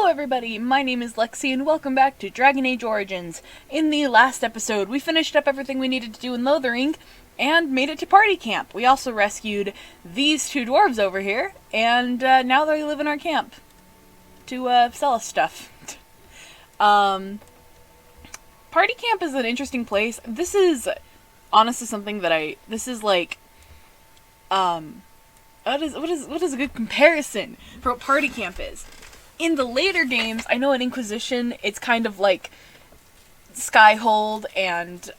Hello everybody, my name is Lexi and welcome back to Dragon Age Origins. In the last episode, we finished up everything we needed to do in Lothering and made it to party camp. We also rescued these two dwarves over here, and now they live in our camp to sell us stuff. Party camp is an interesting place. This is honestly something that this is like, what is a good comparison for what party camp is? In the later games, I know in Inquisition, it's kind of like Skyhold and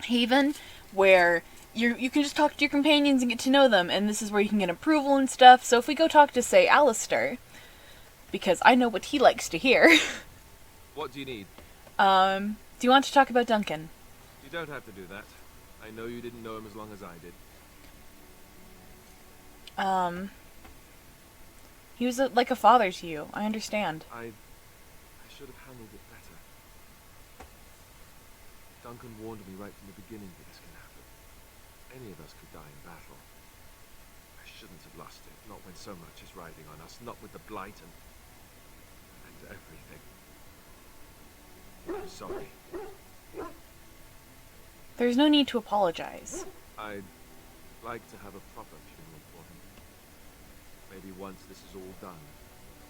Haven, where you can just talk to your companions and get to know them, and this is where you can get approval and stuff. So if we go talk to, say, Alistair, because I know what he likes to hear. What do you need? Do you want to talk about Duncan? You don't have to do that. I know you didn't know him as long as I did. He was like a father to you. I understand. I should have handled it better. Duncan warned me right from the beginning that this can happen. Any of us could die in battle. I shouldn't have lost it, not when so much is riding on us, not with the blight and everything. I'm sorry. There's no need to apologize. I'd like to have a proper funeral for him. Maybe once this is all done,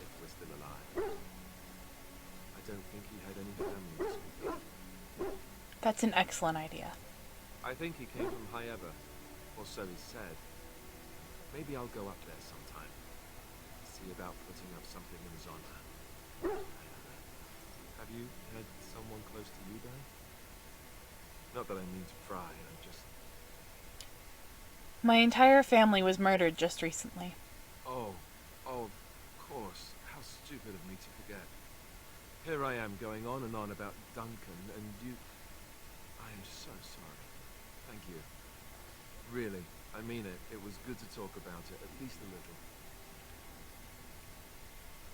if we're still alive. I don't think he had any family to speak of. That's an excellent idea. I think he came from Heyo, or so he said. Maybe I'll go up there sometime. See about putting up something in his honor. Have you had someone close to you die? Not that I mean to pry, I'm just... My entire family was murdered just recently. Oh, of course. How stupid of me to forget. Here I am going on and on about Duncan, and you... I am so sorry. Thank you. Really, I mean it. It was good to talk about it, at least a little.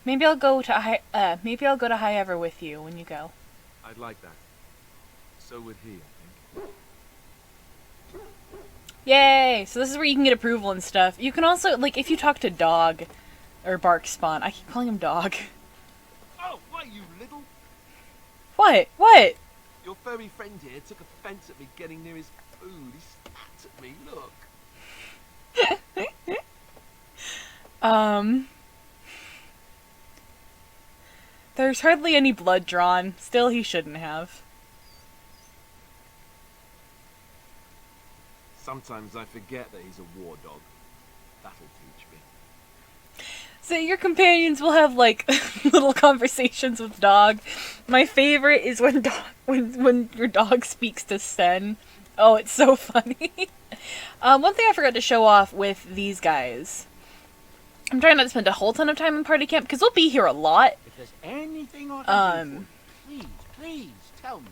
Maybe I'll go to Heyo with you when you go. I'd like that. So would he, I think. Yay! So this is where you can get approval and stuff. You can also, like, if you talk to Dog, or Barkspawn, I keep calling him Dog. Oh, why you little... What? What? Your furry friend here took offense at me getting near his food. He spat at me, look. There's hardly any blood drawn. Still, he shouldn't have. Sometimes I forget that he's a war dog. That'll teach me. So your companions will have, like, little conversations with Dog. My favorite is when your dog speaks to Sen. Oh, it's so funny. One thing I forgot to show off with these guys. I'm trying not to spend a whole ton of time in party camp, because we'll be here a lot. If there's anything I can do for you, please tell me.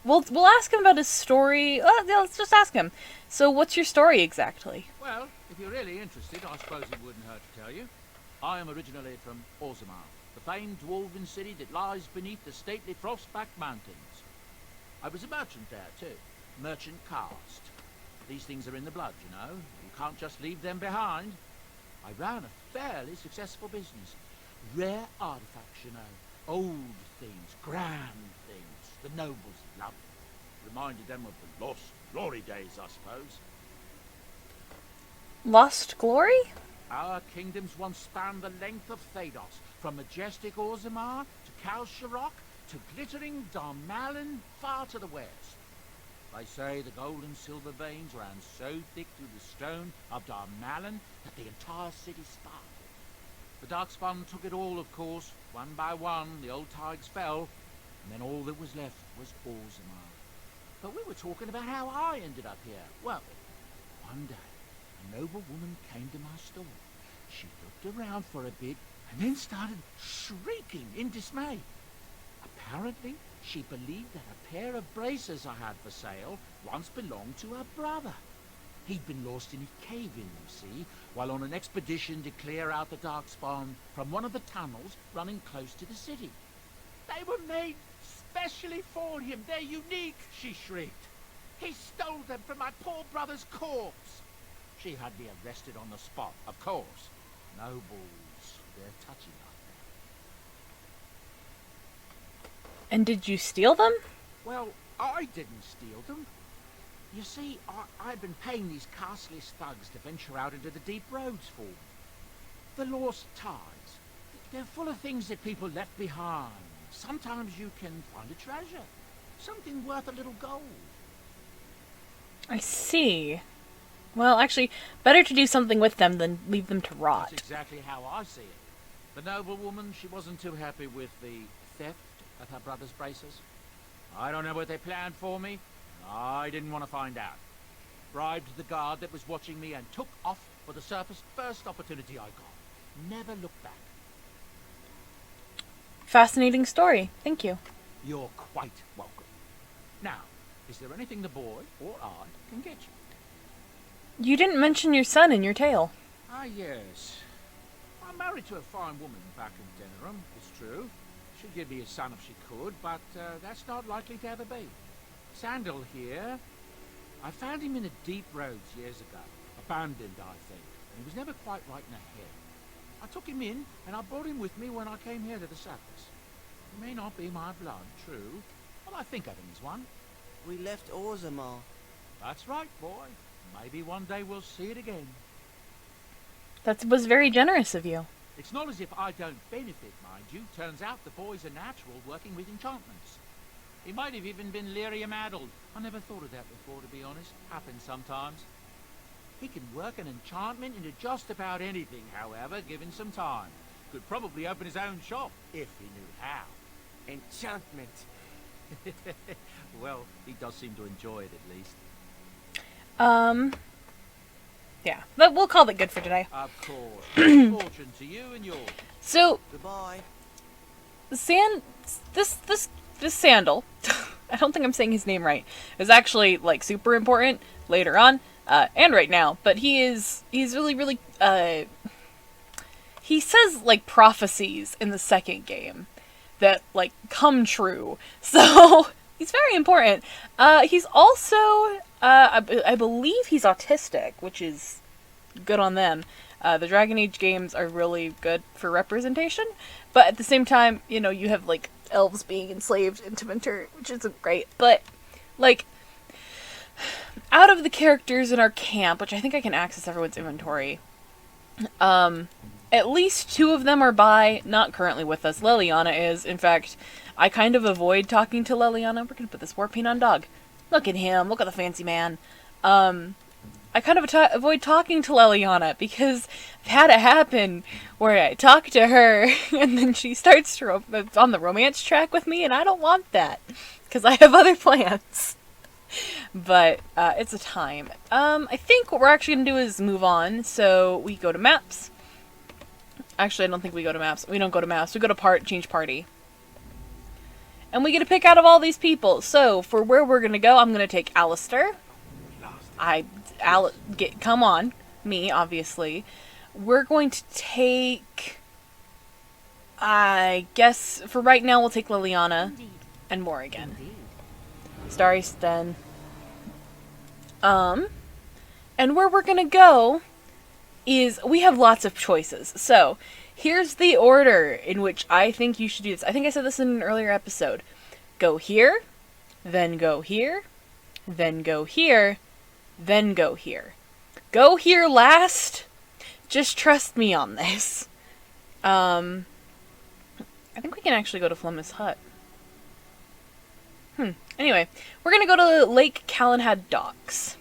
We'll ask him about his story. Yeah, let's just ask him. So, what's your story exactly? Well, if you're really interested, I suppose it wouldn't hurt to tell you. I am originally from Orzammar, the famed dwarven city that lies beneath the stately Frostback Mountains. I was a merchant there, too. Merchant caste. These things are in the blood, you know. You can't just leave them behind. I ran a fairly successful business. Rare artifacts, you know. Old things, grand things. The nobles loved them. Reminded them of the lost glory days, I suppose. Lost Glory? Our kingdoms once spanned the length of Thados, from majestic Orzammar to Kal Sharok to glittering Darmalin far to the west. They say the gold and silver veins ran so thick through the stone of Darmalin that the entire city sparkled. The Darkspawn took it all, of course. One by one, the old tides fell, and then all that was left was Orzammar. But we were talking about how I ended up here. Well, one day, a noble woman came to my store. She looked around for a bit, and then started shrieking in dismay. Apparently, she believed that a pair of braces I had for sale once belonged to her brother. He'd been lost in a cave-in, you see, while on an expedition to clear out the Darkspawn from one of the tunnels running close to the city. They were made specially for him. They're unique, she shrieked. He stole them from my poor brother's corpse. She had me arrested on the spot, of course. Nobles, their touch enough now. And did you steal them? Well, I didn't steal them. You see, I've been paying these castless thugs to venture out into the deep roads for me. The lost tides. They're full of things that people left behind. Sometimes you can find a treasure. Something worth a little gold. I see. Well, actually, better to do something with them than leave them to rot. That's exactly how I see it. The noblewoman, she wasn't too happy with the theft of her brother's braces. I don't know what they planned for me. I didn't want to find out. Bribed the guard that was watching me and took off for the surface first opportunity I got. Never looked back. Fascinating story. Thank you. You're quite welcome. Now, is there anything the boy or I can get you? You didn't mention your son in your tale. Ah, yes. I'm married to a fine woman back in Denerim, it's true. She'd give me a son if she could, but that's not likely to ever be. Sandal here. I found him in the deep roads years ago. Abandoned, I think. He was never quite right in the head. I took him in, and I brought him with me when I came here to the surface. He may not be my blood, true, but I think of him as one. We left Orzammar. That's right, boy. Maybe one day we'll see it again. That was very generous of you. It's not as if I don't benefit, mind you. Turns out the boy's a natural working with enchantments. He might have even been lyrium-addled. I never thought of that before, to be honest. Happens sometimes. He can work an enchantment into just about anything, however, given some time. Could probably open his own shop, if he knew how. Enchantment. Well, he does seem to enjoy it, at least. Yeah. But we'll call it good for today. Of course. Fortune to you and yours. So, Goodbye. this Sandal, I don't think I'm saying his name right, is actually, like, super important later on, and right now, but he's really, really, he says, like, prophecies in the second game that, like, come true, so he's very important. He's also, I believe he's autistic, which is good on them. The Dragon Age games are really good for representation, but at the same time, you know, you have, like, elves being enslaved into Winter, which isn't great, but, like, out of the characters in our camp, which I think I can access everyone's inventory, at least 2 of them are bi, not currently with us. Leliana is. In fact, I kind of avoid talking to Leliana. We're gonna put this war paint on dog. Look at him, look at the fancy man. I kind of avoid talking to Leliana because I've had it happen where I talk to her and then she starts to on the romance track with me, and I don't want that because I have other plans. But it's a time. I think what we're actually going to do is move on. So we go to maps. Actually, I don't think we go to maps. We don't go to maps. We go to change party. And we get to pick out of all these people. So for where we're going to go, I'm going to take Alistair. Come on. Me, obviously. We're going to take... I guess for right now we'll take Liliana and Morrigan. Starry Sten. And where we're gonna go is, we have lots of choices. So, here's the order in which I think you should do this. I think I said this in an earlier episode. Go here, then go here, then go here, then go here. Go here last. Just trust me on this. I think we can actually go to Flemma's hut. Anyway, we're gonna go to Lake Calenhad Docks.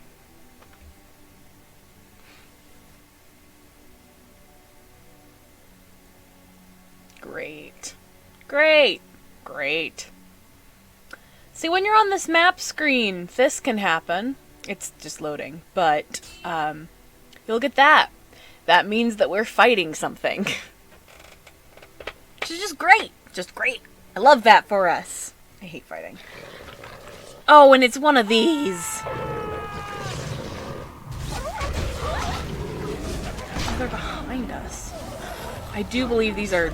Great. Great. Great. See, when you're on this map screen, this can happen. It's just loading, but, you'll get that. That means that we're fighting something. Which is just great. Just great. I love that for us. I hate fighting. Oh, and it's one of these. Oh, they're behind us. I do believe these are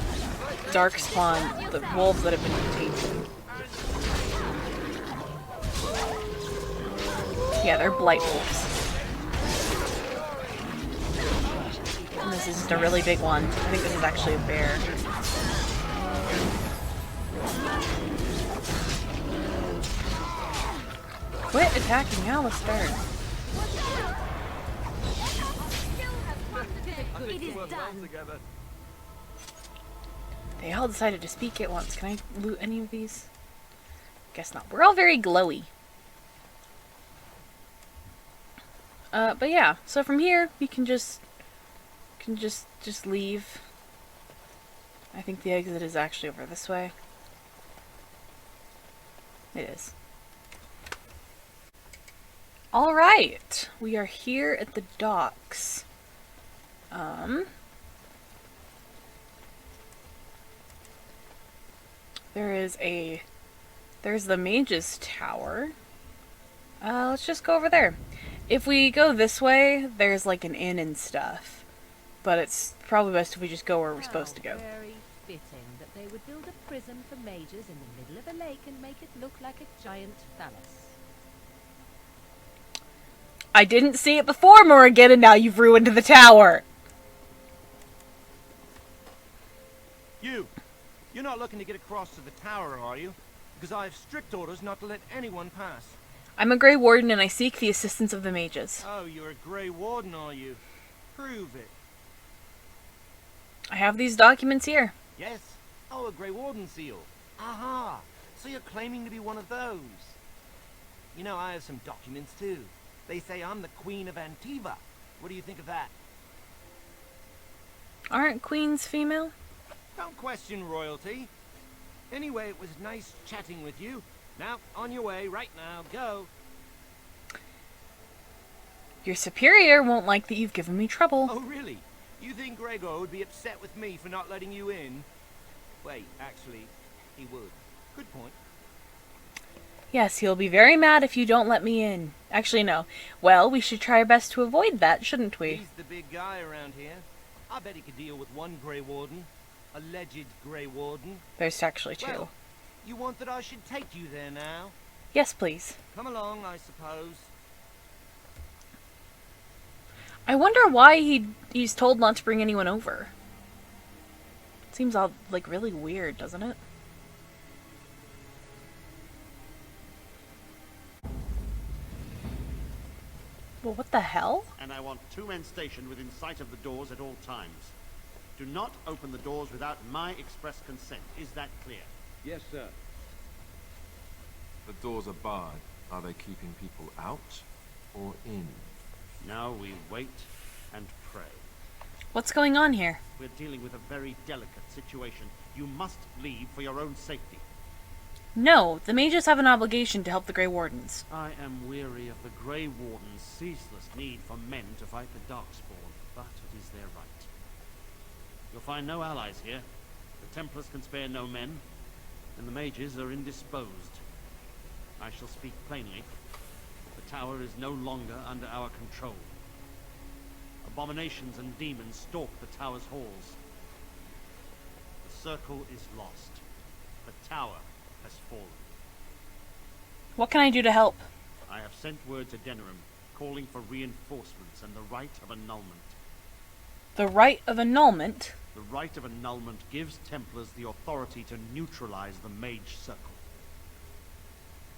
Darkspawn, the wolves that have been taken. Yeah, they're blight wolves. And this isn't a really big one. I think this is actually a bear. Quit attacking Alistair. It is done. Together. They all decided to speak at once. Can I loot any of these? Guess not. We're all very glowy. But yeah, so from here we can just leave. I think the exit is actually over this way. It is. Alright, we are here at the docks. There's the Mage's Tower. Let's just go over there. If we go this way, there's like an inn and stuff. But it's probably best if we just go where we're supposed to go. Very fitting that they would build a prison for mages in the middle of a lake and make it look like a giant phallus. I didn't see it before, Morrigan, and now you've ruined the tower. You're not looking to get across to the tower, are you? Because I have strict orders not to let anyone pass. I'm a Grey Warden and I seek the assistance of the mages. Oh, you're a Grey Warden, are you? Prove it. I have these documents here. Yes? Oh, a Grey Warden seal. Aha! So you're claiming to be one of those. You know, I have some documents too. They say I'm the Queen of Antiva. What do you think of that? Aren't queens female? Don't question royalty. Anyway, it was nice chatting with you. Now, on your way, right now, go. Your superior won't like that you've given me trouble. Oh, really? You think Gregor would be upset with me for not letting you in? Wait, actually, he would. Good point. Yes, he'll be very mad if you don't let me in. Actually, no. Well, we should try our best to avoid that, shouldn't we? He's the big guy around here. I bet he could deal with one Grey Warden. Alleged Grey Warden. There's actually two. Well, you want that I should take you there now? Yes, please. Come along, I suppose. I wonder why he's told not to bring anyone over. Seems all, like, really weird, doesn't it? Well, what the hell? And I want 2 men stationed within sight of the doors at all times. Do not open the doors without my express consent. Is that clear? Yes, sir. The doors are barred. Are they keeping people out or in? Now we wait and pray. What's going on here? We're dealing with a very delicate situation. You must leave for your own safety. No, the mages have an obligation to help the Grey Wardens. I am weary of the Grey Warden's ceaseless need for men to fight the Darkspawn, but it is their right. You'll find no allies here. The Templars can spare no men, and the mages are indisposed. I shall speak plainly. The tower is no longer under our control. Abominations and demons stalk the tower's halls. The circle is lost. The tower has fallen. What can I do to help? I have sent word to Denerim, calling for reinforcements and the right of annulment. The right of annulment? The right of annulment gives Templars the authority to neutralize the Mage Circle.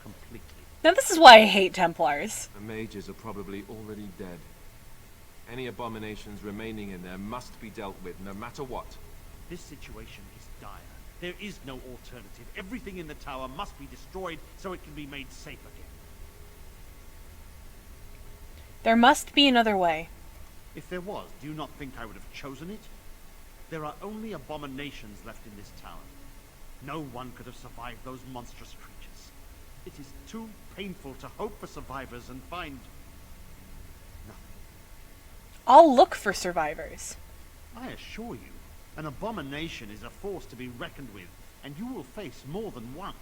Completely. Now this is why I hate Templars. The mages are probably already dead. Any abominations remaining in there must be dealt with, no matter what. This situation is dire. There is no alternative. Everything in the tower must be destroyed so it can be made safe again. There must be another way. If there was, do you not think I would have chosen it? There are only abominations left in this tower. No one could have survived those monstrous creatures. It is too painful to hope for survivors and find nothing. I'll look for survivors. I assure you, an abomination is a force to be reckoned with, and you will face more than one.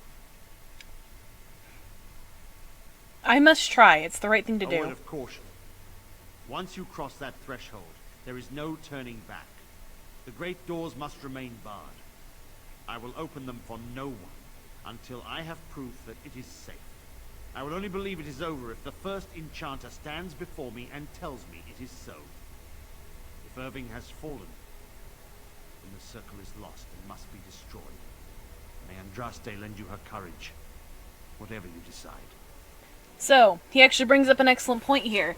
I must try. It's the right thing to A do. word of caution. Once you cross that threshold, there is no turning back. The great doors must remain barred. I will open them for no one until I have proof that it is safe. I will only believe it is over if the first enchanter stands before me and tells me it is so. If Irving has fallen. Then the circle is lost and must be destroyed. May Andraste lend you her courage. Whatever you decide. So, he actually brings up an excellent point here.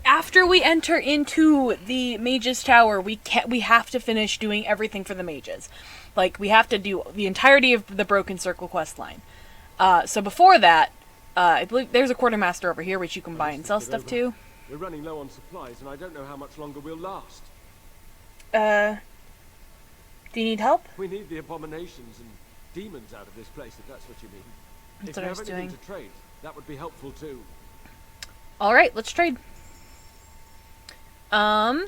After we enter into the Mage's Tower, we have to finish doing everything for the mages. Like, we have to do the entirety of the Broken Circle quest line. So before that, I believe there's a quartermaster over here which you can buy and sell stuff to. We're running low on supplies, and I don't know how much longer we'll last. Do you need help? We need the abominations and demons out of this place, if that's what you mean. That's If what you I have was anything doing. to trade, that would be helpful too. Alright, let's trade. Do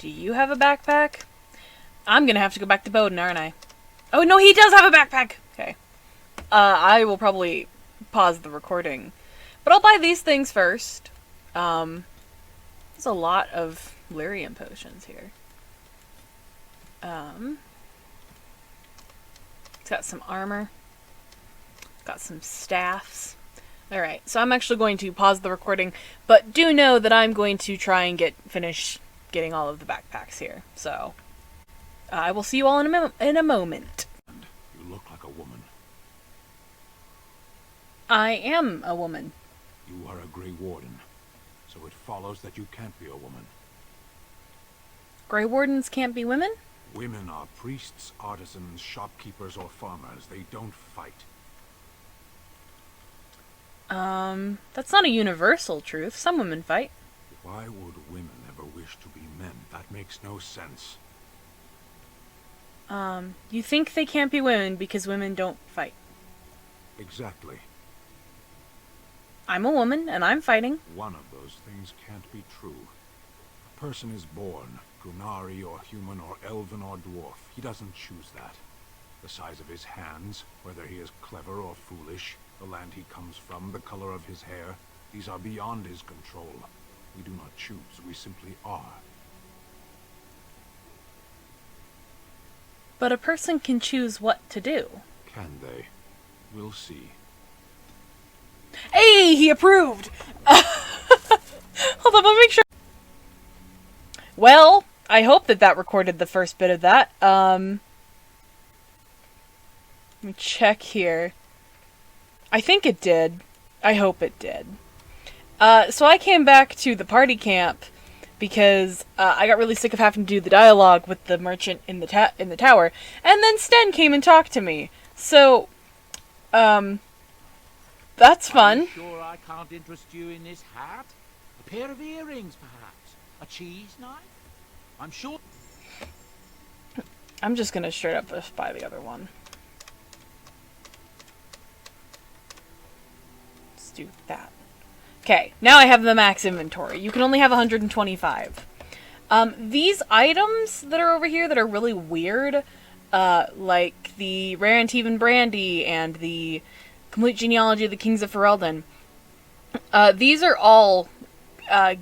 you have a backpack? I'm gonna have to go back to Bowden, aren't I? Oh, no, he does have a backpack! Okay. I will probably pause the recording. But I'll buy these things first. There's a lot of lyrium potions here. It's got some armor. Got some staffs. Alright, so I'm actually going to pause the recording, but do know that I'm going to try and finish getting all of the backpacks here. So, I will see you all in a moment. You look like a woman. I am a woman. You are a Grey Warden, so it follows that you can't be a woman. Grey Wardens can't be women? Women are priests, artisans, shopkeepers, or farmers. They don't fight. That's not a universal truth. Some women fight. Why would women ever wish to be men? That makes no sense. You think they can't be women because women don't fight. Exactly. I'm a woman, and I'm fighting. One of those things can't be true. A person is born, Grunari or human or elven or dwarf. He doesn't choose that. The size of his hands, whether he is clever or foolish, the land he comes from, the color of his hair, these are beyond his control. We do not choose, we simply are. But a person can choose what to do. Can they? We'll see. Hey, he approved! Hold on, let me make sure. Well, I hope that recorded the first bit of that. Let me check here. I think it did. I hope it did. So I came back to the party camp because I got really sick of having to do the dialogue with the merchant in the tower, and then Sten came and talked to me. So, that's fun. Are you sure I can't interest you in this hat? A pair of earrings, perhaps? A cheese knife? I'm sure... I'm just gonna straight up just buy the other one. Let's do that. Okay, now I have the max inventory. You can only have 125. These items that are over here that are really weird, like the Rare Antivan Brandy and the Complete Genealogy of the Kings of Ferelden, these are all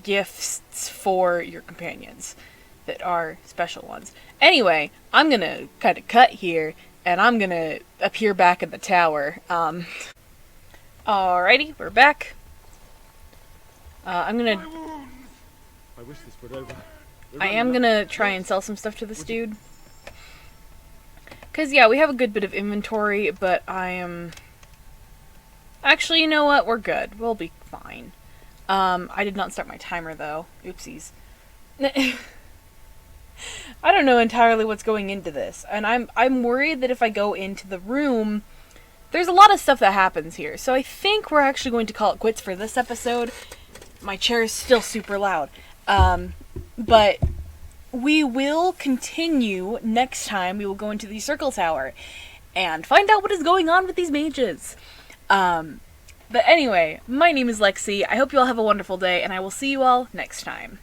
gifts for your companions that are special ones. Anyway, I'm gonna kind of cut here, and I'm gonna appear back at the tower. Alrighty, we're back. I'm gonna... I wish this were over. I am gonna try and sell some stuff to this dude. Because, yeah, we have a good bit of inventory, but I am... Actually, you know what? We're good. We'll be fine. I did not start my timer, though. Oopsies. I don't know entirely what's going into this, and I'm worried that if I go into the room, there's a lot of stuff that happens here, so I think we're actually going to call it quits for this episode. My chair is still super loud, but we will continue next time. We will go into the Circle Tower and find out what is going on with these mages. But anyway, my name is Lexi. I hope you all have a wonderful day, and I will see you all next time.